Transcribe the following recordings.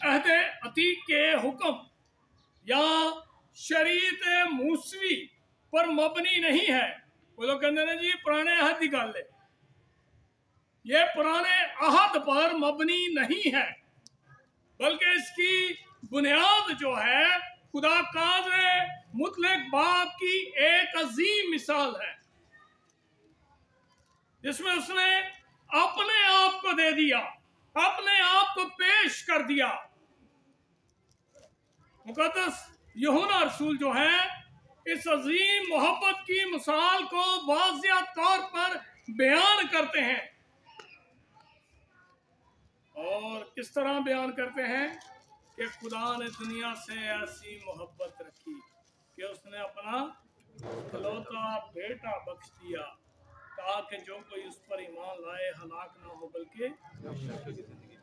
عہد عتیق کے حکم یا شریعت موسوی پر مبنی نہیں ہے۔ وہ لوگ کہتے ہیں جی پرانے عہد کی گل ہے، یہ پرانے عہد پر مبنی نہیں ہے، بلکہ اس کی بنیاد جو ہے خدا قادر مطلق باپ کی ایک عظیم مثال ہے، جس میں اس نے اپنے آپ کو دے دیا، اپنے آپ کو پیش کر دیا۔ مقدس یوحنا رسول جو ہے اس عظیم محبت کی مثال کو واضح طور پر بیان کرتے ہیں، اور کس طرح بیان کرتے ہیں کہ خدا نے دنیا سے ایسی محبت رکھی کہ اس نے اپنا اکلوتا بیٹا بخش دیا تاکہ جو کوئی اس پر ایمان لائے ہلاک نہ ہو بلکہ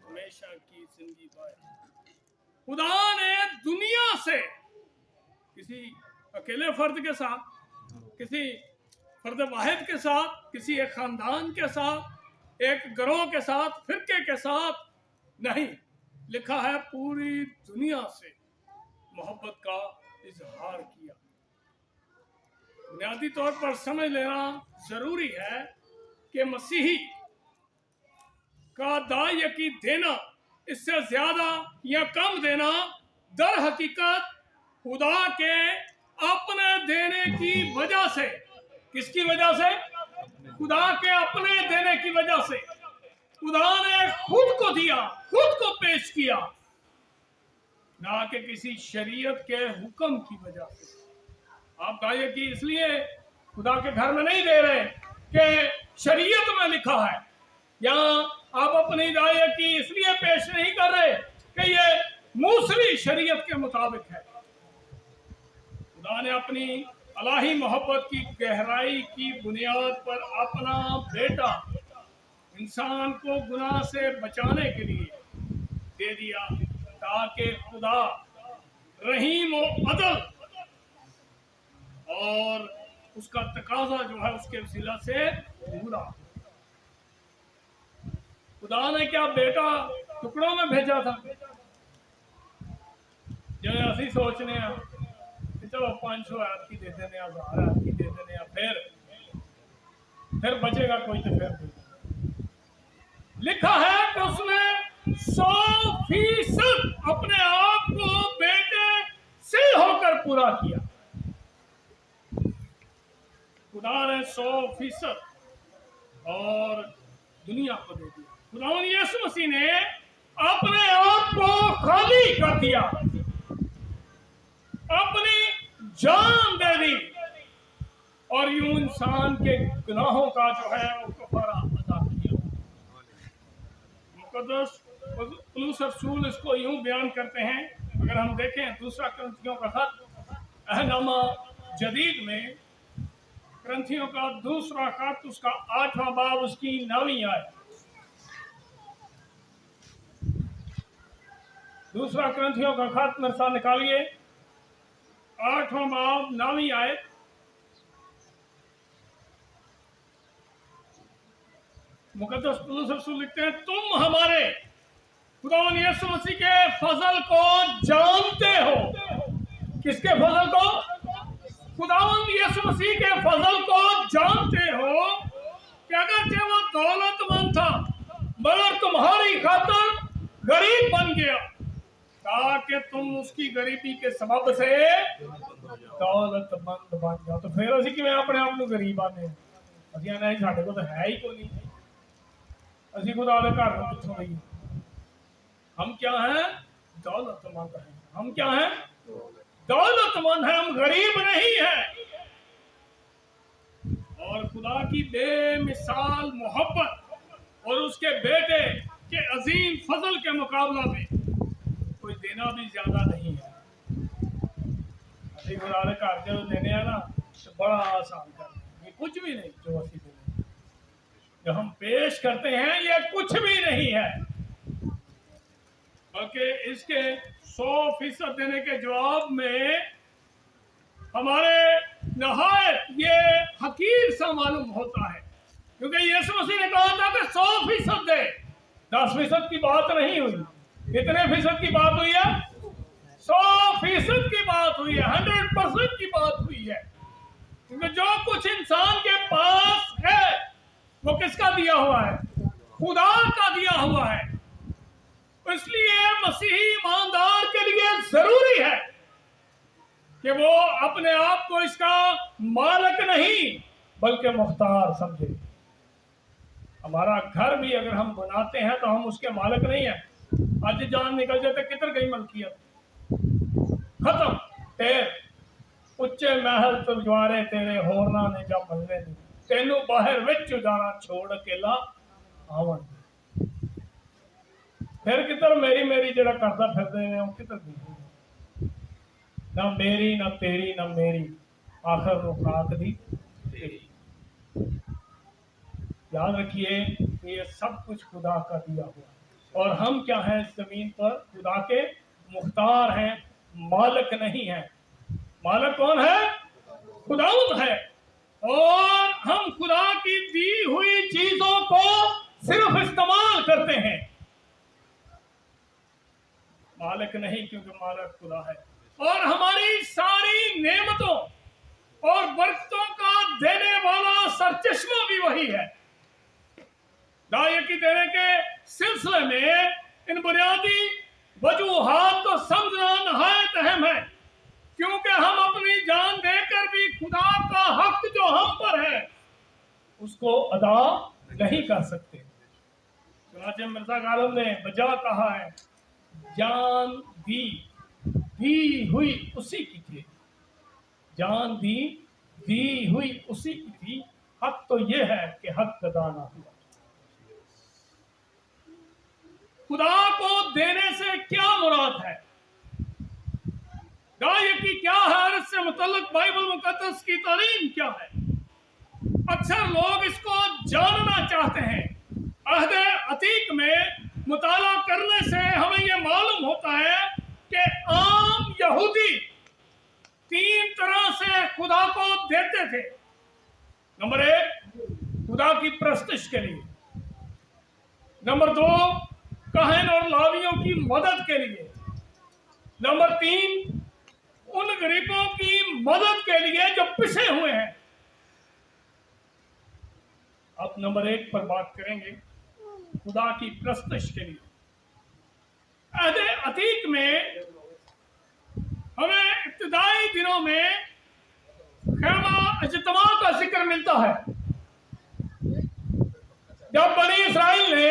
ہمیشہ کی زندگی پائے۔ خدا نے دنیا سے کسی اکیلے فرد کے ساتھ، کسی فرد واحد کے ساتھ، کسی ایک خاندان کے ساتھ، ایک گروہ کے ساتھ، فرقے کے ساتھ نہیں، لکھا ہے پوری دنیا سے محبت کا اظہار کیا۔ بنیادی طور پر سمجھ لینا ضروری ہے کہ مسیحی کا داعیہ دینا، اس سے زیادہ یا کم دینا، در حقیقت خدا کے اپنے دینے کی وجہ سے۔ کس کی وجہ سے؟ خدا کے اپنے دینے کی وجہ سے۔ خدا نے خود کو دیا، خود کو پیش کیا، نہ کہ کسی شریعت کے حکم کی وجہ سے۔ آپ داعیہ کی اس لیے خدا کے گھر میں نہیں دے رہے کہ شریعت میں لکھا ہے، یا آپ اپنی داعیہ کی اس لیے پیش نہیں کر رہے کہ یہ موسوی شریعت کے مطابق ہے۔ خدا نے اپنی الہی محبت کی گہرائی کی بنیاد پر اپنا بیٹا انسان کو گناہ سے بچانے کے لیے دے دیا، تاکہ خدا رحیم و عدل اور اس کا تقاضا جو ہے اس کے وسیلہ سے پورا۔ خدا نے کیا بیٹا ٹکڑوں میں بھیجا تھا؟ جو اسی سوچنے ہیں کہ چلو 500 آیت کی دے دینے، 1000 آیت کی دے دینے، پھر بچے گا کوئی تو پھر لکھا ہے کہ اس نے 100% اپنے آپ کو بیٹے سے ہو کر پورا کیا۔ خدا نے 100% اور دنیا کو دے دیا۔ خدا یسوع مسیح نے اپنے آپ کو خالی کر دیا، اپنی جان دے دی، اور یوں انسان کے گناہوں کا جو ہے وہ کفارہ ادا کیا۔ مقدس پولس رسول اس کو یوں بیان کرتے ہیں، اگر ہم دیکھیں دوسرا کرنتھیوں کا خط عہد نامہ جدید میں، کرنتھیوں کا دوسرا خط اس کا 8واں باب اس کی 9ویں آیت، دوسرا کرنتھیوں کا خط میرے ساتھ نکالیے، 8واں باب 9ویں آیت۔ مقدس پولس رسول لکھتے ہیں، تم ہمارے خداوند یسوع مسیح کے فضل کو جانتے ہو۔ کس کے فضل کو؟ خداوند یسوع مسیح کے فضل کو جانتے ہو کہ اگرچہ وہ دولت مند تھا مگر تمہاری خاطر غریب بن گیا تاکہ تم اس کی غریبی کے سبب سے دولت مند بن جاؤ۔ تو پھر اسی میں اپنے آپ کو غریب آنے ہیں، اسی نہیں ساڈے کو تو ہے ہی کوئی نہیں، اسی خدا دے گھر میں کتوں نہیں۔ ہم کیا ہیں؟ دولت مند ہیں۔ ہم کیا ہیں؟ دولت مند ہیں، ہم غریب نہیں ہیں۔ اور خدا کی بے مثال محبت اور اس کے بیٹے کے عظیم فضل کے مقابلہ میں کوئی دینا بھی زیادہ نہیں ہے۔ اسی خدا دے گھر جو دینے ہیں نا بڑا آسان کر دیں، یہ کچھ بھی نہیں جو اسی دینے جو ہم پیش کرتے ہیں، یہ کچھ بھی نہیں ہے، بلکہ اس کے 100% دینے کے جواب میں ہمارے نہایت یہ حقیر سا معلوم ہوتا ہے، کیونکہ یسوع مسیح نے کہا تھا کہ 100% دے، 10% کی بات نہیں ہوئی، कितने फीसद की बात हुई है? 100% की बात हुई है, 100% की बात हुई है। क्योंकि जो कुछ इंसान के पास है वो किसका दिया हुआ है? खुदा का दिया हुआ है। इसलिए मसीही ईमानदार के लिए जरूरी है कि वो अपने आप को इसका मालिक नहीं बल्कि मुख्तार समझे। हमारा घर भी अगर हम बनाते हैं तो हम उसके मालिक नहीं है। आज जान निकल जाते किधर गई मलकियत, खत्म। तेर उच्चे महल तुरजवारे तेरे होरना ने जब मलने दी, तेनू बाहर विच जाना छोड़ अकेला आवन। फिर किधर मेरी मेरी जरा करता फिरदे ने, किधर गई? ना मेरी ना तेरी ना मेरी, आखिर रुकात दी तेरी। याद रखिए ये सब कुछ खुदा का दिया हुआ है और हम क्या हैं इस जमीन पर? खुदा के मुख्तार हैं, मालिक नहीं है। मालिक कौन है? खुदावंद है। और हम खुदा की दी हुई चीजों को सिर्फ इस्तेमाल करते हैं, मालिक नहीं, क्योंकि मालिक खुदा है। और हमारी सारी नेमतों और बरकतों का देने वाला सरचश्मा भी वही है। दायकी देने के सिलसिले में इन बुनियादी वजूहात को समझना नहायत अहम है, क्योंकि हम अपनी जान देकर भी खुदा का हक जो हम पर है उसको अदा नहीं कर सकते। चुनांचे मिर्जा गालिब ने बजा कहा है, जान दी हुई उसी की थी, जान दी हुई उसी की थी। हक तो ये है कि हक अदा ना हुआ। खुदा को देने से क्या मुराद है? दायकी क्या है और इससे मुतल्लिक बाइबल मुकद्दस की तालीम क्या है? अक्सर लोग इसको जानना चाहते हैं। अहद अतीक में मुताला करने से हमें यह मालूम होता है कि आम यहूदी 3 तरह से खुदा को देते थे। नंबर 1 खुदा की प्रस्तिश के लिए, नंबर 2 कहन और लावियों की मदद के लिए, नंबर 3 उन गरीबों की मदद के लिए जो पिसे हुए हैं। अब नंबर 1 पर बात करेंगे, खुदा की प्रस्तिश के लिए। अहद अतीक में हमें इब्तिदाई दिनों में खैमा इज्तिमा का जिक्र मिलता है। जब बनी इसराइल ने,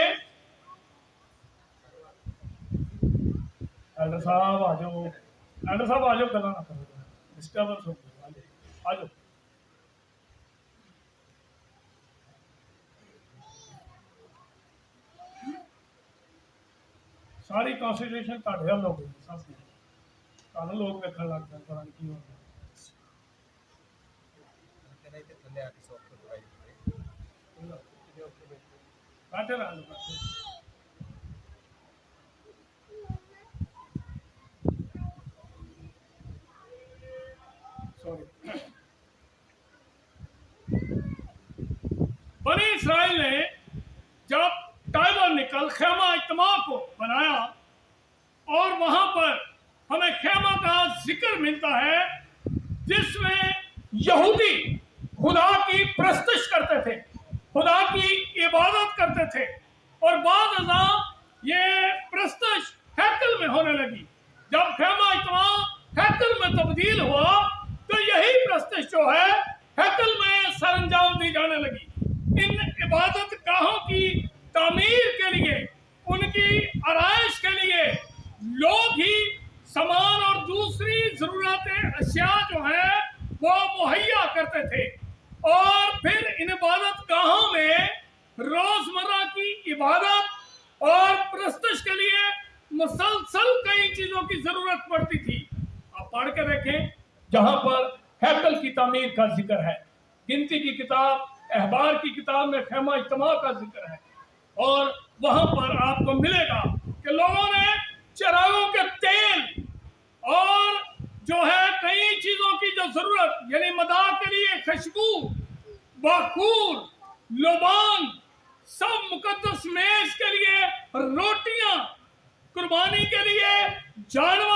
एल्डर साहब आ जाओ, एल्डर साहब आ जाओ, गला ना करो, डिस्टर्बेंस हो गई, आ जाओ। सारी कॉन्स्टिट्यूशन का ढेर हो गई, सब कानून लोग देखने लग गए, पता नहीं की हो गया। बैठे रह लो, सॉरी। बनी इसराइल ने जब टाइबरनिकल खैमा इज्तिमा को बनाया और वहां पर हमें खैमा का जिक्र मिलता है जिसमें यहूदी खुदा की प्रस्तिश करते थे, खुदा की इबादत करते थे। और बाद ये प्रस्तिश हैकल में होने लगी। जब खैमा इज्तिमा हैकल में तब्दील हुआ तो यही प्रस्तिश जो है हैकल में सरंजाम दी जाने लगी। इन इबादत गाहों की तामीर के लिए, उनकी आराइश के लिए लोग ही सामान और दूसरी जरूरतें अशिया जो है वो मुहैया करते थे। और फिर इन इबादत गाहों में रोजमर्रा की इबादत और प्रस्तिश के लिए मुसलसल कई चीजों की जरूरत पड़ती थी। आप पढ़ के देखें, जहां पर हैकल की तामीर का जिक्र है, गिनती की किताब, अहबार की किताब में खैमा इज्तिमा का जिक्र है। और वहां पर आपको मिलेगा कि लोगों ने चरागों के तेल और जो है कई चीजों की जो जरूरत, यानी मदा के लिए खुशबू, बखूर, लोबान, सब मुकद्दस मेज के लिए रोटियां कुर्बानी के लिए जानवर